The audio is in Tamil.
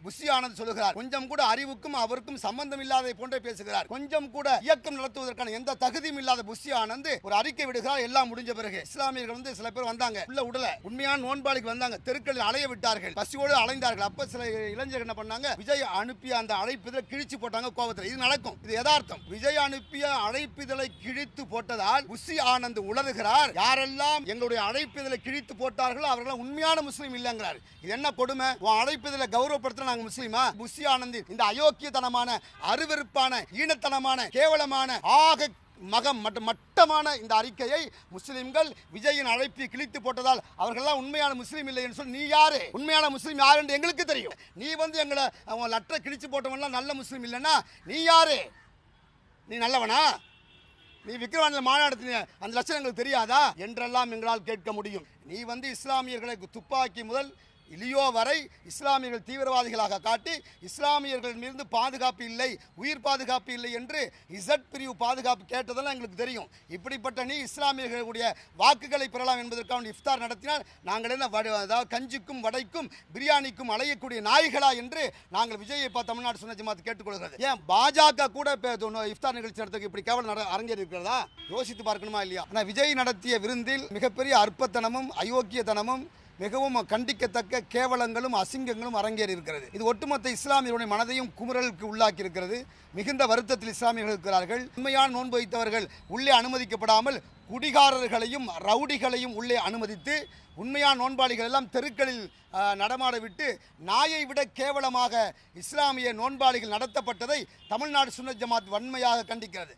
புஷி ஆனந்த் சொல்லுகிறார். கொஞ்சம் கூட அறிவுக்கும் அவருக்கும் சம்பந்தம் இல்லாத போன்றே பேசுகிறார். கொஞ்சம் கூட இயக்கம் நடத்துவதற்கான எந்த தகுதியும் இல்லாத புஷி ஆனந்த் ஒரு அறிக்கை விடுகிறார். எல்லாம் முடிஞ்ச பிறகு இஸ்லாமியர்கள் சில பேர் வந்தாங்க, உள்ள உடல உண்மையான நோன்பாளிக்கு வந்தாங்க, தெருக்களில் அலைய விட்டார்கள், பசியோடு அலைந்தார்கள். அப்ப சில இளைஞர்கள் என்ன பண்ணாங்க, விஜய் அனுப்பிய அந்த அழைப்பிதழை கிழிச்சு போட்டாங்க கோபத்தில். இது நடக்கும், இது யதார்த்தம். விஜய் அனுப்பிய அழைப்பிதழை கிழித்து போட்டதால் புஷி ஆனந்த் உளறுகிறார். யாரெல்லாம் எங்களுடைய அழைப்பிதழை கிழித்து போட்டார்களோ அவர்கள் உண்மையான முஸ்லீம் இல்லைங்கிறார். இது என்ன கொடுமை? உன் அழைப்பிதழை கௌரவப்படுத்த நாங்க முஸ்லீமா? புஷி ஆனந்த் இந்த அயோக்கியத்தனமான, அருவருப்பான, ஈனத்தனமான, கேவலமான, ஆக மட்டமான இந்த அறிக்கையை முஸ்லிம்கள் விஜயின் அழைப்பை கிழித்து போட்டதால் அவர்கள்லாம் உண்மையான முஸ்லீம் இல்லை என்று சொல்லி, நீ யாரு? உண்மையான முஸ்லீம் யாரு என்று எங்களுக்கு தெரியும். நீ எங்களை லெட்டரை கிழிச்சு போட்டவன்லாம் நல்ல முஸ்லீம் இல்லைன்னா நீ யாரு? நீ நல்லவனா? நீ விக்கிரவாண்டில் மாநாடு அந்த லட்சணம் எங்களுக்கு தெரியாதா என்றெல்லாம் எங்களால் கேட்க முடியும். நீ இஸ்லாமியர்களை துப்பாக்கி முதல் இலியோ வரை இஸ்லாமியர்கள் தீவிரவாதிகளாக காட்டி இஸ்லாமியர்கள் மீது பாதுகாப்பு இல்லை, உயிர் பாதுகாப்பு இல்லை என்று இசட் பிரிவு பாதுகாப்பு கேட்டதெல்லாம் எங்களுக்கு தெரியும். இப்படிப்பட்ட நீ இஸ்லாமியர்களுடைய வாக்குகளை பெறலாம் என்பதற்காக இஃப்தார் நடத்தினால் நாங்கள் என்ன அதாவது கஞ்சிக்கும் வடைக்கும் பிரியாணிக்கும் அலையக்கூடிய நாய்களா என்று நாங்கள் விஜயை தமிழ்நாடு சுன்னத் ஜமாத் கேட்டுக்கொள்கிறது. ஏன் பாஜக கூட இஃப்தார் நிகழ்ச்சி நடத்த இப்படி கேவலம் அரங்கேறி இருக்கிறதா? யோசித்து பார்க்கணுமா இல்லையா? ஆனால் விஜய் நடத்திய விருந்தில் மிகப்பெரிய அற்பத்தனமும் அயோக்கியத்தனமும் மிகவும் கண்டிக்கத்தக்க கேவலங்களும் அசிங்கங்களும் அரங்கேறி இருக்கிறது. இது ஒட்டுமொத்த இஸ்லாமியருடைய மனதையும் குமுறலுக்கு உள்ளாக்கி இருக்கிறது. மிகுந்த வருத்தத்தில் இஸ்லாமியர்கள் இருக்கிறார்கள். உண்மையான நோன்பு வைத்தவர்கள் உள்ளே அனுமதிக்கப்படாமல் குடிகாரர்களையும் ரவுடிகளையும் உள்ளே அனுமதித்து உண்மையான நோன்பாளிகள் எல்லாம் தெருக்களில் நடமாட விட்டு நாயை விட கேவலமாக இஸ்லாமிய நோன்பாளிகள் நடத்தப்பட்டதை தமிழ்நாடு சுன்னத் ஜமாத் வன்மையாக கண்டிக்கிறது.